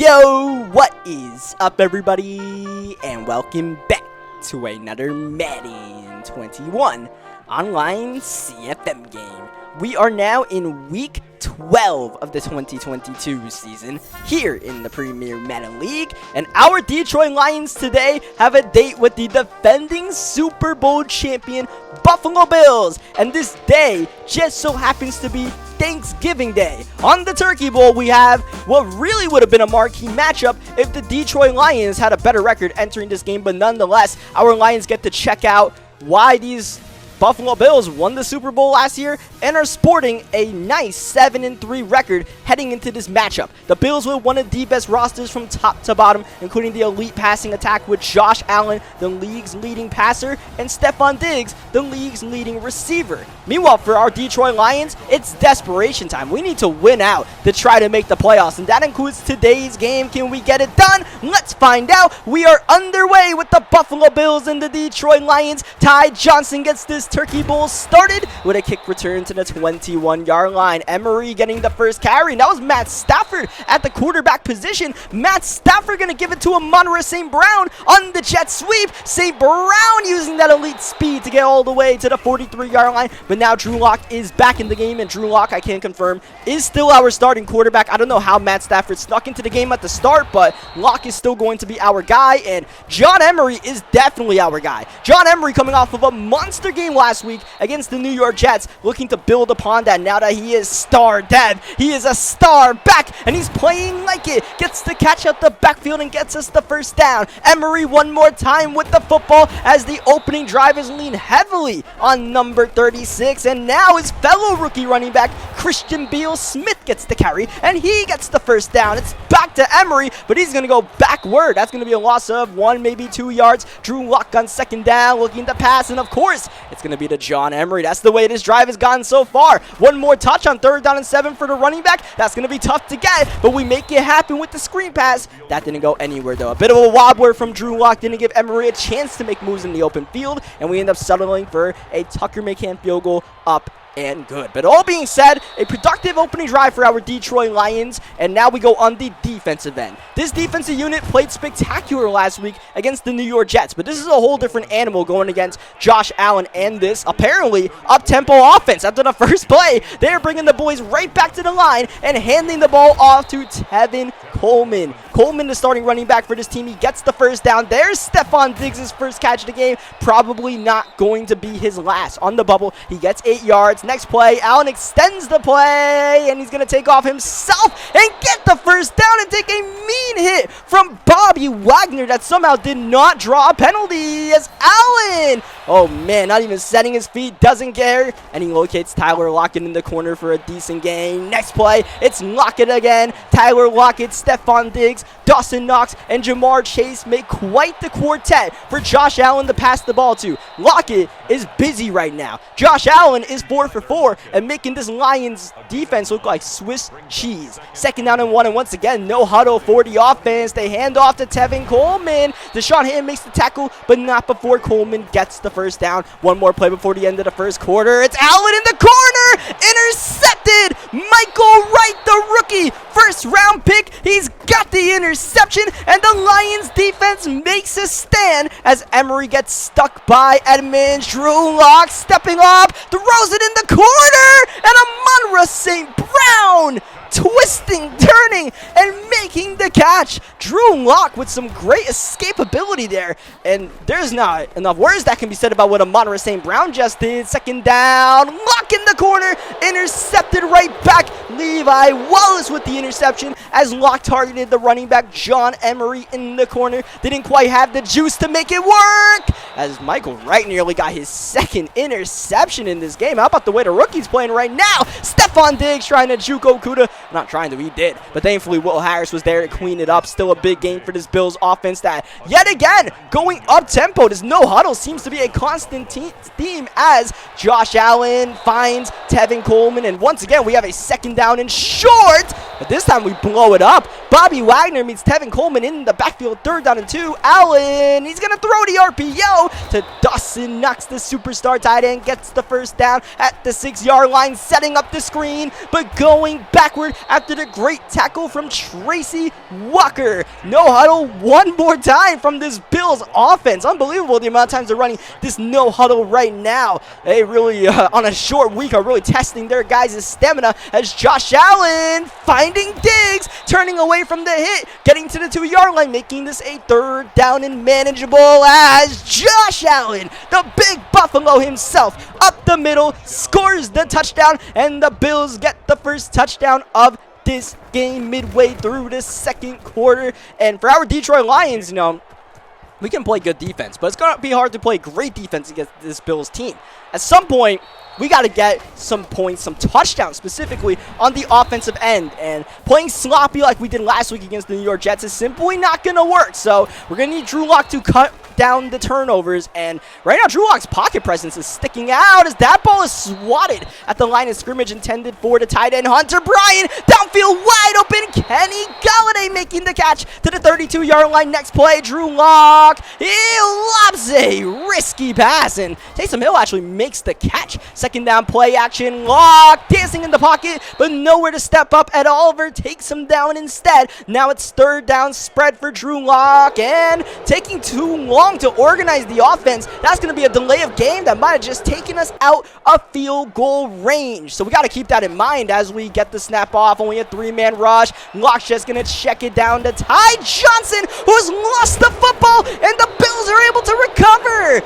Yo, what is up, everybody, and welcome back to another Madden 21 online CFM game. We are now in week 12 of the 2022 season here in the Premier Madden League, and our Detroit Lions today have a date with the defending Super Bowl champion Buffalo Bills, and this day just so happens to be Thanksgiving Day. On the Turkey Bowl, we have what really would have been a marquee matchup if the Detroit Lions had a better record entering this game, but nonetheless, our Lions get to check out why these Buffalo Bills won the Super Bowl last year and are sporting a nice 7-3 record heading into this matchup. The Bills with one of the best rosters from top to bottom, including the elite passing attack with Josh Allen, the league's leading passer, and Stephon Diggs, the league's leading receiver. Meanwhile, for our Detroit Lions, it's desperation time. We need to win out to try to make the playoffs, and that includes today's game. Can we get it done? Let's find out. We are underway with the Buffalo Bills and the Detroit Lions. Ty Johnson gets this Turkey Bowl started with a kick return to the 21-yard line. Emery getting the first carry. That was Matt Stafford at the quarterback position. Matt Stafford going to give it to Amon-Ra St. Brown on the jet sweep. St. Brown using that elite speed to get all the way to the 43-yard line. But now Drew Lock is back in the game, and Drew Lock, I can confirm, is still our starting quarterback. I don't know how Matt Stafford snuck into the game at the start, but Lock is still going to be our guy, and John Emery is definitely our guy. John Emery coming off of a monster game last week against the New York Jets, looking to build upon that now that he is star dev. He is a star back, and he's playing like it. Gets to catch out the backfield and gets us the first down. Emery one more time with the football as the opening drive is leaned heavily on number 36, and now his fellow rookie running back Christian Beal-Smith gets the carry, and he gets the first down. It's back to Emery, but he's going to go backward. That's going to be a loss of 1, maybe 2 yards. Drew Lock on second down, looking to pass, and of course, it's going to be to John Emery. That's the way this drive has gone so far. One more touch on 3rd down and 7 for the running back. That's going to be tough to get, but we make it happen with the screen pass. That didn't go anywhere, though. A bit of a wobbler from Drew Lock didn't give Emery a chance to make moves in the open field, and we end up settling for a Tucker McCann field goal up and good. But all being said, a productive opening drive for our Detroit Lions, and now we go on the defensive end. This defensive unit played spectacular last week against the New York Jets, but this is a whole different animal going against Josh Allen and this apparently up-tempo offense. After the first play, they're bringing the boys right back to the line and handing the ball off to Tevin Coleman. Coleman, the starting running back for this team, he gets the first down. There's Stephon Diggs' first catch of the game. Probably not going to be his last. On the bubble, he gets 8 yards. Next play, Allen extends the play, and he's going to take off himself and get the first down and take a mean hit from Bobby Wagner that somehow did not draw a penalty as Allen, oh man, not even setting his feet, doesn't care, and he locates Tyler Lockett in the corner for a decent gain. Next play, it's Lockett again. Tyler Lockett, Stephon Diggs, Dawson Knox, and Jamar Chase make quite the quartet for Josh Allen to pass the ball to. Lockett is busy right now. Josh Allen is 4 for 4 and making this Lions defense look like Swiss cheese. 2nd down and 1, and once again, no huddle for the offense. They hand off to Tevin Coleman. Deshaun Hayden makes the tackle, but not before Coleman gets the first down. One more play before the end of the first quarter. It's Allen in the corner! Intercepted! Michael Wright, the rookie, first round pick. He's got the interception, and the Lions defense makes a stand as Emery gets stuck by Edmonds. Drew Lock stepping up, throws it in the corner, and Amon-Ra St. Brown twisting, turning, and making the catch. Drew Lock with some great escapability there, and there's not enough words that can be said about what Amon-Ra St. Brown just did. 2nd down, Lock in the corner, intercepted right back. Levi Wallace with the interception as Lock targeted the running back John Emery in the corner. Didn't quite have the juice to make it work as Michael Wright nearly got his 2nd interception in this game. How about the way the rookie's playing right now? Stephon Diggs trying to juke Okuda. Not trying to, he did. But thankfully, Will Harris was there to clean it up. Still a big game for this Bills offense that, yet again, going up-tempo. This no huddle seems to be a constant theme as Josh Allen finds Tevin Coleman. And once again, we have a 2nd down and short. But this time we blow it up. Bobby Wagner meets Tevin Coleman in the backfield. 3rd down and 2. Allen, he's going to throw the RPO to Dawson Knox, the superstar tight end, gets the 1st down at the 6-yard line, setting up the screen, but going backward after the great tackle from Tracy Walker. No huddle one more time from this Bills offense. Unbelievable the amount of times they're running this no huddle right now. They really, on a short week, are really testing their guys' stamina as Josh Allen finding Diggs, turning away from the hit, getting to the 2-yard line, making this a 3rd down and manageable as Josh Allen, the big Buffalo himself, up the middle, scores the touchdown, and the Bills get the 1st touchdown of this game midway through the 2nd quarter. And for our Detroit Lions, you know, we can play good defense, but it's going to be hard to play great defense against this Bills team. At some point, we got to get some points, some touchdowns specifically on the offensive end. And playing sloppy like we did last week against the New York Jets is simply not going to work. So we're going to need Drew Lock to cut down the turnovers. And right now, Drew Lock's pocket presence is sticking out as that ball is swatted at the line of scrimmage intended for the tight end Hunter Bryan. Downfield wide open. Kenny Golladay making the catch to the 32-yard line. Next play, Drew Lock. He lobs a risky pass, and Taysom Hill actually makes the catch. 2nd down play action. Lock dancing in the pocket, but nowhere to step up at Oliver takes him down instead. Now it's 3rd down spread for Drew Lock, and taking too long to organize the offense. That's going to be a delay of game that might have just taken us out of field goal range. So we got to keep that in mind as we get the snap off. Only a 3-man rush. Lock's just going to check it down to Ty Johnson, who's lost the football, and the Bills are able to recover.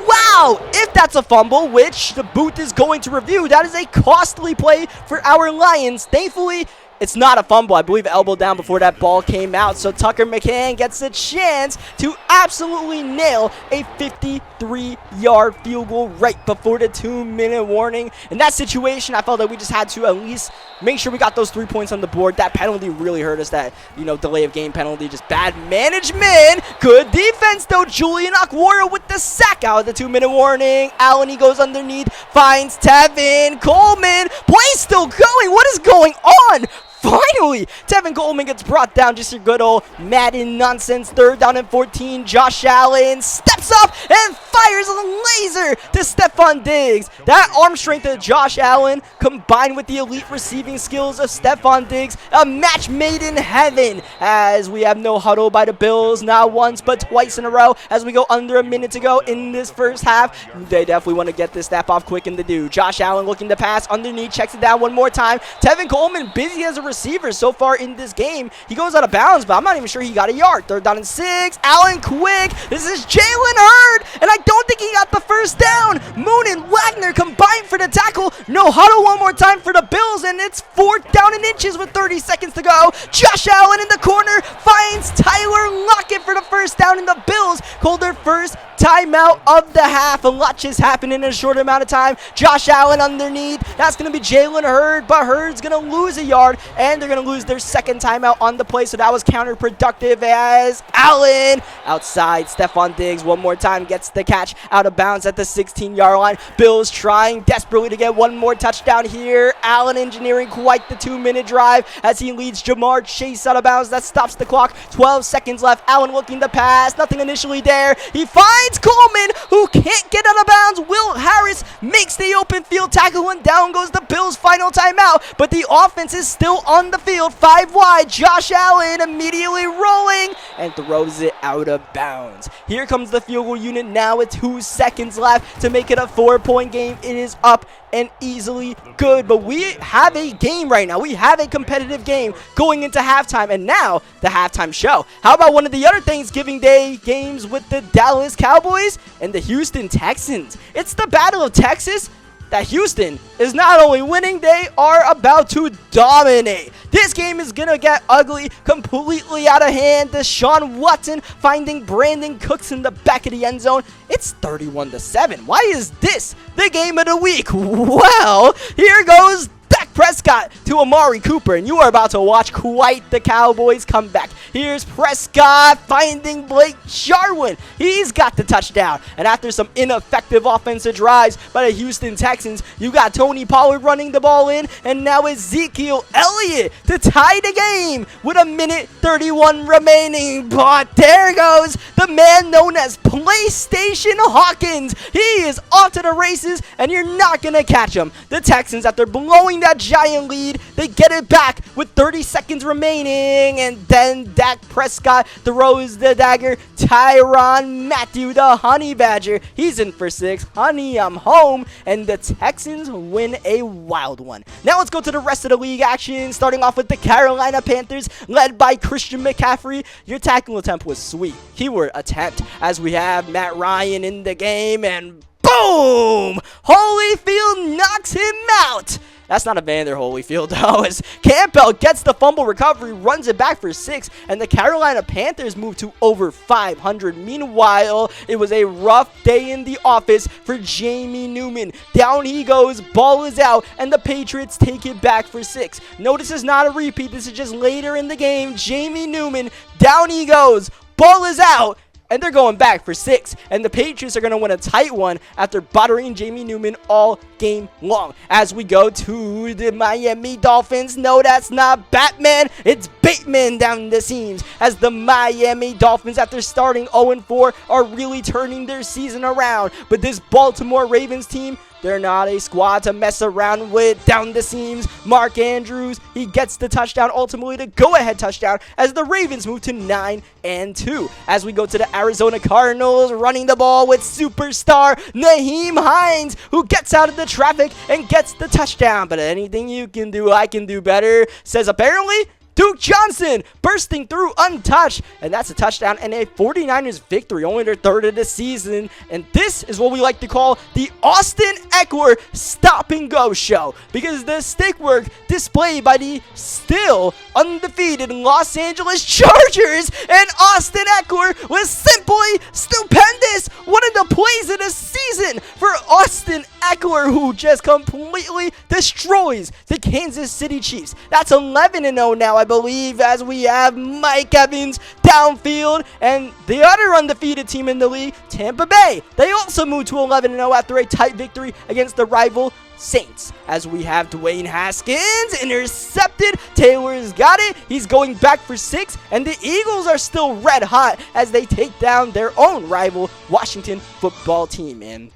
Wow, if that's a fumble, which the booth is going to review, that is a costly play for our Lions. Thankfully, it's not a fumble. I believe elbow down before that ball came out. So Tucker McCann gets a chance to absolutely nail a 53-yard field goal right before the 2-minute warning. In that situation, I felt that we just had to at least make sure we got those 3 points on the board. That penalty really hurt us. That, you know, delay of game penalty, just bad management. Good defense, though. Julian Okwara with the sack out of the 2-minute warning. Allen, he goes underneath, finds Tevin Coleman. Play still going. What is going on? Finally, Tevin Coleman gets brought down. Just your good old Madden nonsense. 3rd down and 14. Josh Allen steps up and fires a laser to Stephon Diggs. That arm strength of Josh Allen combined with the elite receiving skills of Stephon Diggs, a match made in heaven as we have no huddle by the Bills, not once but twice in a row as we go under a minute to go in this 1st half. They definitely want to get this snap off quick, and they do. Josh Allen looking to pass underneath, checks it down one more time. Tevin Coleman busy as a receiver so far in this game. He goes out of bounds, but I'm not even sure he got a yard. 3rd down and 6. Allen quick. This is Jalen Hurd, and I don't think he got the 1st down. Moon and Wagner combined for the tackle. No huddle one more time for the Bills, and it's 4th down and inches with 30 seconds to go. Josh Allen in the corner finds Tyler Lockett for the 1st down, and the Bills called their 1st timeout of the half. A lot just happened in a short amount of time. Josh Allen underneath. That's going to be Jalen Hurd, but Hurd's going to lose a yard, and they're going to lose their 2nd timeout on the play, so that was counterproductive as Allen outside. Stephon Diggs one more time gets the catch out of bounds at the 16-yard line. Bills trying desperately to get one more touchdown here. Allen engineering quite the 2-minute drive as he leads Jamar Chase out of bounds. That stops the clock. 12 seconds left. Allen looking to pass. Nothing initially there. He finds Coleman, who can't get out of bounds. Will Harris makes the open field tackle, and down goes the Bills' final timeout. But the offense is still on the field. 5 wide. Josh Allen immediately rolling and throws it out of bounds. Here comes the field goal unit now with 2 seconds left to make it a 4-point game. It is up and easily good, but we have a game right now. We have a competitive game going into halftime, and now the halftime show. How about one of the other Thanksgiving Day games with the Dallas Cowboys and the Houston Texans? It's the Battle of Texas that Houston is not only winning, they are about to dominate. This game is going to get ugly, completely out of hand. Deshaun Watson finding Brandon Cooks in the back of the end zone. It's 31-7. Why is this the game of the week? Well, here goes Dak Prescott to Amari Cooper, and you are about to watch quite the Cowboys comeback. Here's Prescott finding Blake Jarwin. He's got the touchdown, and after some ineffective offensive drives by the Houston Texans, you got Tony Pollard running the ball in, and now Ezekiel Elliott to tie the game with 1:31 remaining. But there goes the man known as PlayStation Hawkins. He is off to the races, and you're not going to catch him. The Texans, after blowing that giant lead, they get it back with 30 seconds remaining, and then Dak Prescott throws the dagger. Tyrann Mathieu, the Honey Badger, he's in for 6. Honey, I'm home, and the Texans win a wild one. Now let's go to the rest of the league action, starting off with the Carolina Panthers, led by Christian McCaffrey. Your tackle attempt was sweet. Keyword attempt, as we have Matt Ryan in the game, and boom! Holyfield knocks him out. That's not Evander Holyfield, though, as Campbell gets the fumble recovery, runs it back for 6, and the Carolina Panthers move to over 500. Meanwhile, it was a rough day in the office for Jamie Newman. Down he goes, ball is out, and the Patriots take it back for 6. No, this is not a repeat. This is just later in the game. Jamie Newman, down he goes, ball is out, and they're going back for 6. And the Patriots are going to win a tight one after bothering Jamie Newman all game long. As we go to the Miami Dolphins. No, that's not Batman. It's Bateman down the seams. As the Miami Dolphins, after starting 0-4, are really turning their season around. But this Baltimore Ravens team, they're not a squad to mess around with. Down the seams, Mark Andrews, he gets the touchdown, ultimately the go-ahead touchdown, as the Ravens move to 9-2. As we go to the Arizona Cardinals, running the ball with superstar Nyheim Hines, who gets out of the traffic and gets the touchdown. But anything you can do, I can do better, says apparently Duke Johnson, bursting through untouched, and that's a touchdown and a 49ers victory, only their 3rd of the season. And this is what we like to call the Austin Eckler stop and go show, because the stick work displayed by the still undefeated Los Angeles Chargers and Austin Eckler was simply stupendous. One of the plays of the season for Austin Eckler, who just completely destroys the Kansas City Chiefs. That's 11-0 now, I believe, as we have Mike Evans downfield, and the other undefeated team in the league, Tampa Bay, they also moved to 11-0 after a tight victory against the rival Saints. As we have Dwayne Haskins intercepted, Taylor's got it, he's going back for 6, and the Eagles are still red hot as they take down their own rival Washington football team. And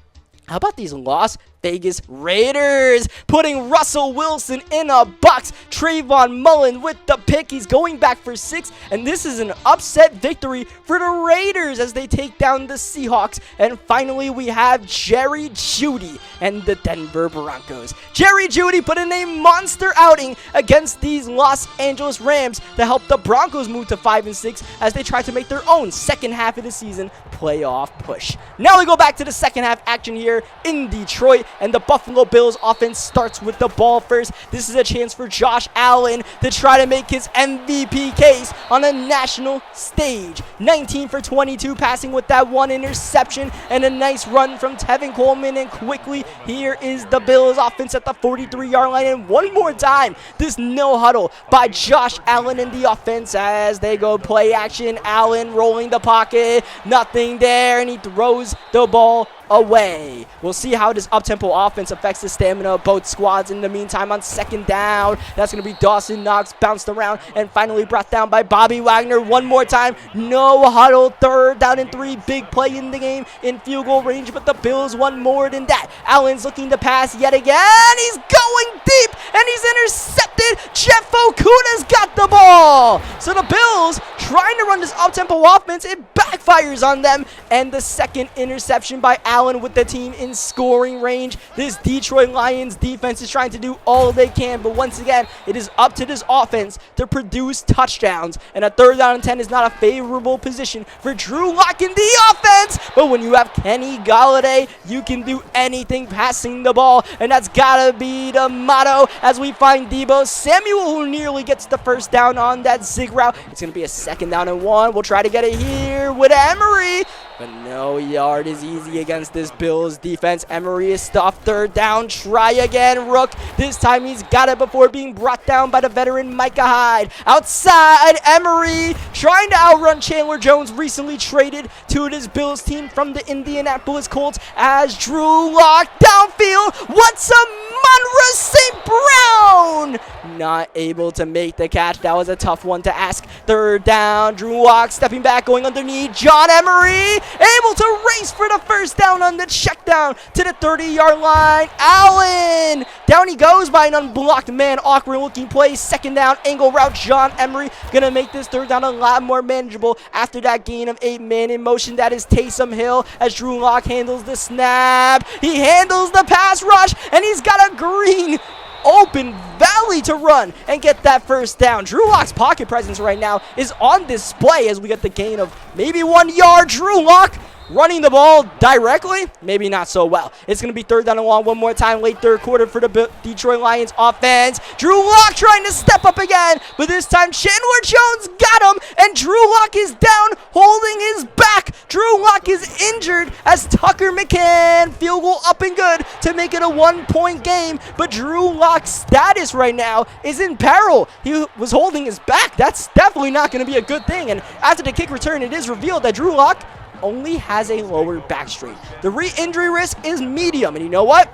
how about these Las Vegas Raiders putting Russell Wilson in a box? Trayvon Mullen with the pick. He's going back for 6, and this is an upset victory for the Raiders as they take down the Seahawks. And finally, we have Jerry Jeudy and the Denver Broncos. Jerry Jeudy put in a monster outing against these Los Angeles Rams to help the Broncos move to 5-6 as they try to make their own second half of the season playoff push. Now we go back to the second half action here in Detroit, and the Buffalo Bills offense starts with the ball first. This is a chance for Josh Allen to try to make his MVP case on a national stage. 19 for 22 passing with that one interception, and a nice run from Tevin Coleman. And quickly, here is the Bills offense at the 43-yard line. And one more time, this no huddle by Josh Allen in the offense as they go play action. Allen rolling the pocket, nothing there, and he throws the ball away. We'll see how this up-tempo offense affects the stamina of both squads. In the meantime, on second down, that's going to be Dawson Knox, bounced around and finally brought down by Bobby Wagner. One more time, no huddle, 3rd down and 3, big play in the game in field goal range, but the Bills want more than that. Allen's looking to pass yet again. He's going deep, and he's intercepted. Jeff Okuda's got the ball. So the Bills trying to run this up-tempo offense, it backfires on them, and the second interception by Allen with the team in scoring range. This Detroit Lions defense is trying to do all they can, but once again, it is up to this offense to produce touchdowns, and a 3rd down and 10 is not a favorable position for Drew Lock in the offense. But when you have Kenny Golladay, you can do anything passing the ball, and that's gotta be the motto as we find Deebo Samuel, who nearly gets the 1st down on that zig route. It's gonna be a 2nd down and 1. We'll try to get it here with Emery, but no yard is easy against against this Bills defense. Emery is stuffed. Third down. Try again. Rook. This time he's got it before being brought down by the veteran Micah Hyde. Outside, Emery trying to outrun Chandler Jones, recently traded to this Bills team from the Indianapolis Colts, as Drew Lock downfield. What's a Monroe St. Brown? Not able to make the catch. That was a tough one to ask. Third down. Drew Lock stepping back, going underneath. John Emery able to race for the first down on the check down to the 30-yard line. Allen. Down he goes by an unblocked man. Awkward looking play. Second down. Angle route. John Emery gonna make this third down a lot more manageable after that gain of 8 men in motion. That is Taysom Hill as Drew Lock handles the snap. He handles the pass rush, and he's got a green open valley to run and get that first down. Drew Lock's pocket presence right now is on display as we get the gain of maybe 1 yard. Drew Lock running the ball directly, maybe not so well. It's going to be third down and long one more time, late third quarter for the Detroit Lions offense. Drew Lock trying to step up again, but this time Chandler Jones got him, and Drew Lock is down, holding his back. Drew Lock is injured as Tucker McCann, field goal up and good to make it a 1-point game, but Drew Lock's status right now is in peril. He was holding his back. That's definitely not going to be a good thing, and after the kick return, it is revealed that Drew Lock only has a lower back straight. The re-injury risk is medium, and you know what?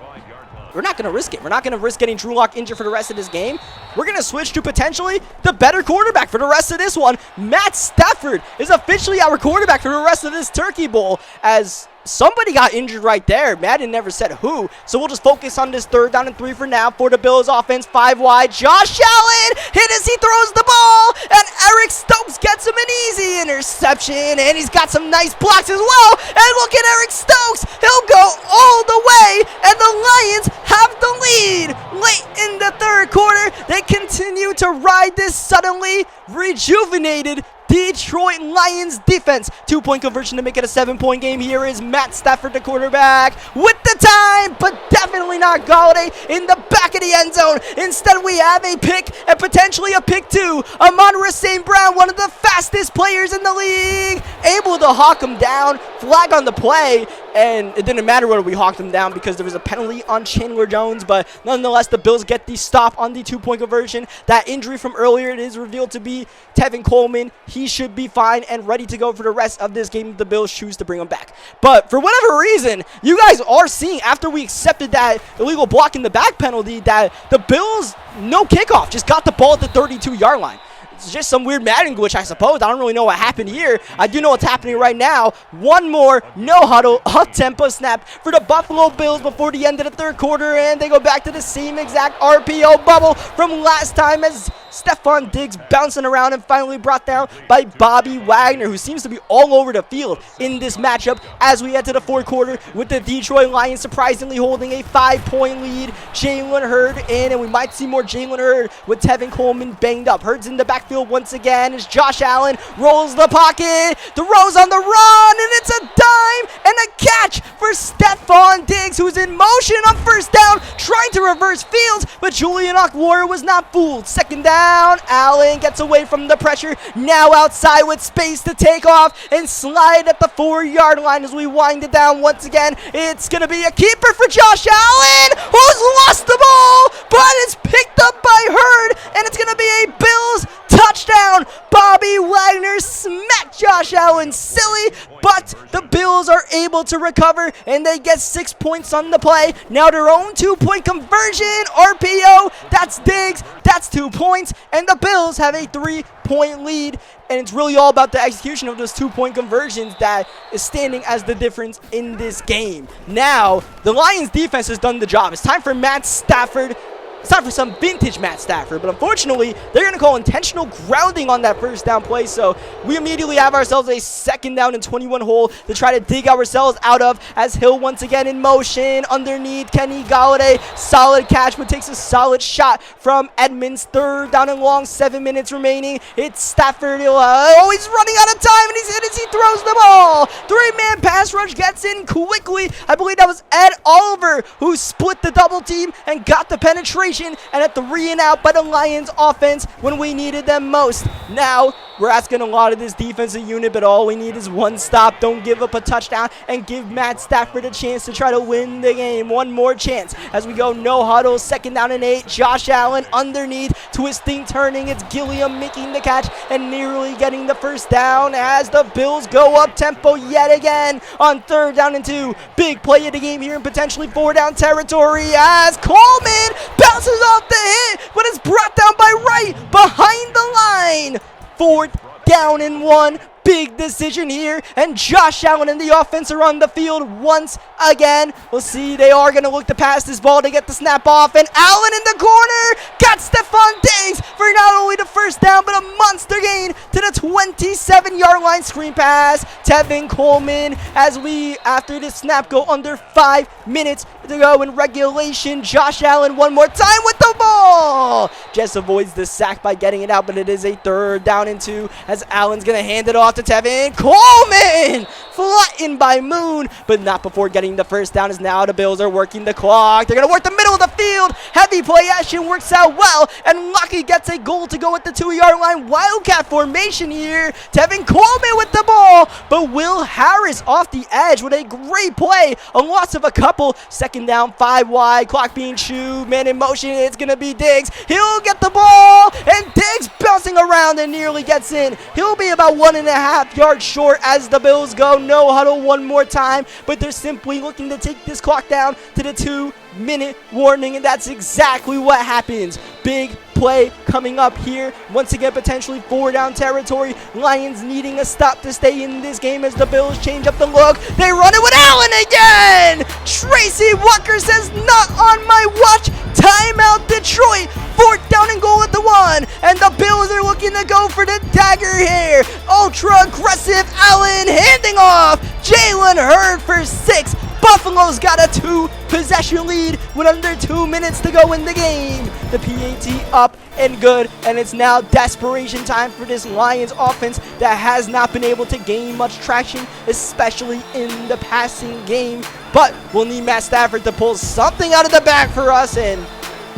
We're not going to risk it. We're not going to risk getting Drew Lock injured for the rest of this game. We're going to switch to potentially the better quarterback for the rest of this one. Matt Stafford is officially our quarterback for the rest of this Turkey Bowl, as somebody got injured right there. Madden never said who, so we'll just focus on this third down and 3 for now for the Bills offense. 5 wide. Josh Allen hit as he throws the ball, and Eric Stokes gets him an easy interception, and he's got some nice blocks as well. And look at Eric Stokes. He'll go all the way, and the Lions have the lead late in the third quarter. They continue to ride this suddenly rejuvenated Detroit Lions defense. 2-point conversion to make it a 7-point game. Here is Matt Stafford, the quarterback, with the time, but definitely not Galladay in the back of the end zone. Instead, we have a pick and potentially a pick two. Amon-Ra St. Brown, one of the fastest players in the league, able to hawk him down. Flag on the play, and it didn't matter whether we hawked him down because there was a penalty on Chandler Jones, but nonetheless, the Bills get the stop on the 2-point conversion. That injury from earlier, it is revealed to be Tevin Coleman. He should be fine and ready to go for the rest of this game if the Bills choose to bring him back. But for whatever reason, you guys are seeing after we accepted that illegal block in the back penalty that the Bills, no kickoff, just got the ball at the 32-yard line. It's just some weird Madden glitch, I suppose. I don't really know what happened here. I do know what's happening right now. One more no huddle, up-tempo snap for the Buffalo Bills before the end of the third quarter, and they go back to the same exact RPO bubble from last time as Stephon Diggs bouncing around and finally brought down by Bobby Wagner, who seems to be all over the field in this matchup as we head to the fourth quarter with the Detroit Lions surprisingly holding a 5-point lead. Jalen Hurd in, and we might see more Jalen Hurd with Tevin Coleman banged up. Hurd's in the backfield once again as Josh Allen rolls the pocket, throws on the run, and it's a dime and a catch for Stephon Diggs, who's in motion on first down, trying to reverse fields, but Julian Okwara was not fooled. Second down. Allen gets away from the pressure, now outside with space to take off and slide at the 4-yard line as we wind it down once again. It's going to be a keeper for Josh Allen, who's lost the ball, but it's picked up by Hurd, and it's going to be a Bills touchdown. Bobby Wagner smacked Josh Allen silly, but the Bills are able to recover, and they get 6 points on the play. Now their own 2-point conversion, RPO, that's Diggs, that's 2 points, and the Bills have a 3-point lead. And it's really all about the execution of those 2-point conversions that is standing as the difference in this game. Now, the Lions defense has done the job. It's time for Matt Stafford. It's time for some vintage Matt Stafford, but unfortunately, they're going to call intentional grounding on that first down play, so we immediately have ourselves a second down and 21 hole to try to dig ourselves out of as Hill once again in motion underneath Kenny Galladay. Solid catch, but takes a solid shot from Edmonds. Third down and long, 7 minutes remaining. It's Stafford. He's running out of time, and he's hit as he throws the ball. 3-man pass rush gets in quickly. I believe that was Ed Oliver who split the double team and got the penetration, and a 3 and out by the Lions offense when we needed them most. Now We're asking a lot of this defensive unit, but all we need is one stop. Don't give up a touchdown and give Matt Stafford a chance to try to win the game. One more chance as we go no huddle, 2nd down and 8. Josh Allen underneath, twisting, turning. It's Gilliam making the catch and nearly getting the first down as the Bills go up tempo yet again on 3rd down and 2. Big play of the game here in potentially 4-down territory as Coleman bounces off the hit, but it's brought down by Wright behind the line. 4th down and 1. Big decision here, and Josh Allen and the offense are on the field once again. We'll see, they are going to look to pass this ball to get the snap off, and Allen in the corner got Stephon Diggs for not only the first down, but a monster gain to the 27-yard line. Screen pass, Tevin Coleman, as we, after this snap, go under 5 minutes to go in regulation. Josh Allen one more time with the ball. Just avoids the sack by getting it out, but it is a 3rd down and 2 as Allen's going to hand it off to Tevin Coleman. Flattened by Moon, but not before getting the first down, as now the Bills are working the clock. They're going to work the middle of the field. Heavy play action works out well, and Lucky gets a goal to go at the 2-yard line. Wildcat formation here. Tevin Coleman with the ball, but Will Harris off the edge with a great play. A loss of a couple. 2nd down, 5 wide. Clock being chewed. Man in motion. It's going to be Diggs. He'll get the ball, and Diggs bouncing around and nearly gets in. He'll be about 1.5 yards short as the Bills go no huddle one more time, but they're simply looking to take this clock down to the 2-minute warning, and that's exactly what happens. Big play coming up here. Once again, potentially 4-down territory. Lions needing a stop to stay in this game as the Bills change up the look. They run it with Allen again. Tracy Walker says, not on my watch. Timeout Detroit. 4th down and goal at the 1. And the Bills are looking to go for the dagger here. Ultra aggressive Allen handing off. Jalen Hurd for 6. Buffalo's got a 2-possession lead with under 2 minutes to go in the game. The PAT up and good, and it's now desperation time for this Lions offense that has not been able to gain much traction, especially in the passing game. But we'll need Matt Stafford to pull something out of the bag for us, and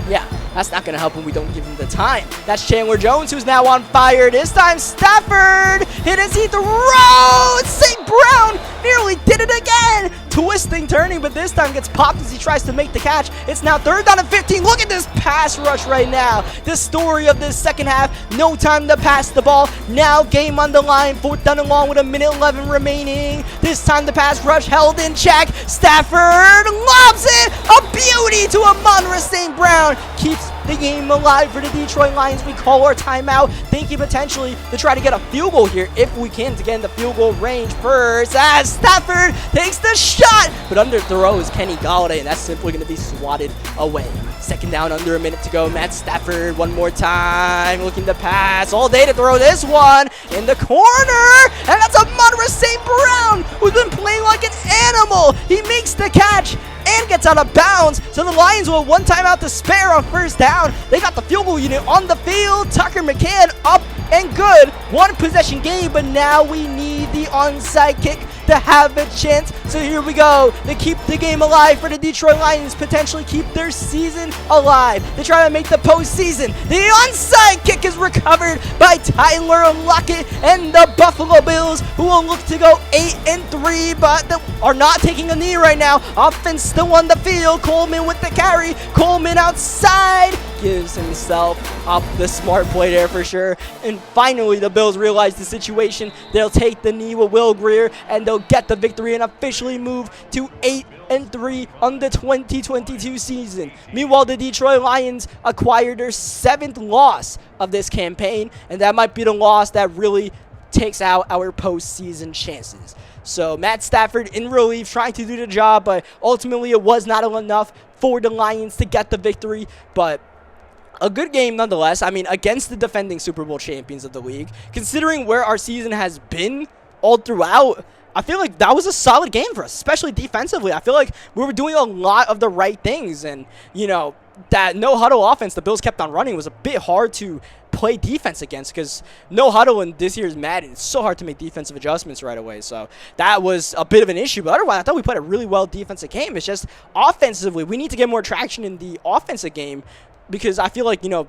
yeah, that's not going to help when we don't give him the time. That's Chandler Jones, who's now on fire. This time, Stafford hit as he throws. St. Brown nearly did it again. Twisting, turning, but this time gets popped as he tries to make the catch. It's now 3rd down and 15. Look at this pass rush right now. The story of this second half. No time to pass the ball. Now game on the line. 4th down and long with 1:11 remaining. This time the pass rush held in check. Stafford lobs it. A beauty to Amon-Ra St. Brown. Keeps the game alive for the Detroit Lions. We call our timeout, thinking potentially to try to get a field goal here if we can, to get in the field goal range first, as Stafford takes the shot, but under throws Kenny Galladay, and that's simply going to be swatted away. 2nd down, under a minute to go. Matt Stafford one more time, looking to pass all day to throw this one in the corner, and that's Amon-Ra St. Brown, who's been playing like an animal. He makes the catch and gets out of bounds, so the Lions will have 1 timeout to spare on 1st down. They got the field goal unit on the field. Tucker McCann up and good. 1-possession game, but now we need the onside kick to have a chance. So here we go. They keep the game alive for the Detroit Lions, potentially keep their season alive. They try to make the postseason. The onside kick is recovered by Tyler Lockett and the Buffalo Bills, who will look to go 8-3, but they are not taking a knee right now. Offense still on the field. Coleman with the carry. Coleman outside. Gives himself up the smart play there for sure. And finally, the Bills realize the situation. They'll take the knee with Will Grier, and they'll get the victory and officially move to 8-3 on the 2022 season. Meanwhile, the Detroit Lions acquired their 7th loss of this campaign, and that might be the loss that really takes out our postseason chances. So Matt Stafford in relief, trying to do the job, but ultimately it was not enough for the Lions to get the victory. But a good game nonetheless. I mean, against the defending Super Bowl champions of the league. Considering where our season has been all throughout, I feel like that was a solid game for us, especially defensively. I feel like we were doing a lot of the right things. And, you know, that no-huddle offense the Bills kept on running was a bit hard to play defense against, because no huddle in this year's Madden, it's so hard to make defensive adjustments right away. So that was a bit of an issue. But otherwise, I thought we played a really well defensive game. It's just offensively, we need to get more traction in the offensive game, because I feel like, you know,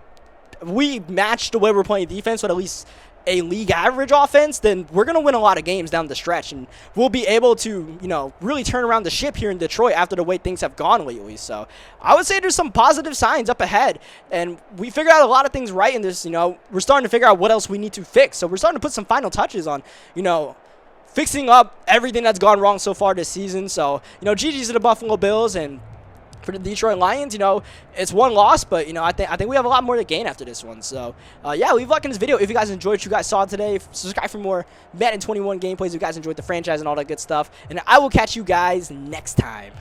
we matched the way we're playing defense, but at least a league average offense, then we're going to win a lot of games down the stretch, and we'll be able to, really turn around the ship here in Detroit after the way things have gone lately. So I would say there's some positive signs up ahead, and we figured out a lot of things right in this. We're starting to figure out what else we need to fix. So we're starting to put some final touches on, fixing up everything that's gone wrong so far this season. So, GG's to the Buffalo Bills, and for the Detroit Lions, it's one loss, but, I think we have a lot more to gain after this one. So, yeah, leave a like in this video if you guys enjoyed what you guys saw today. Subscribe for more Madden 21 gameplays if you guys enjoyed the franchise and all that good stuff. And I will catch you guys next time.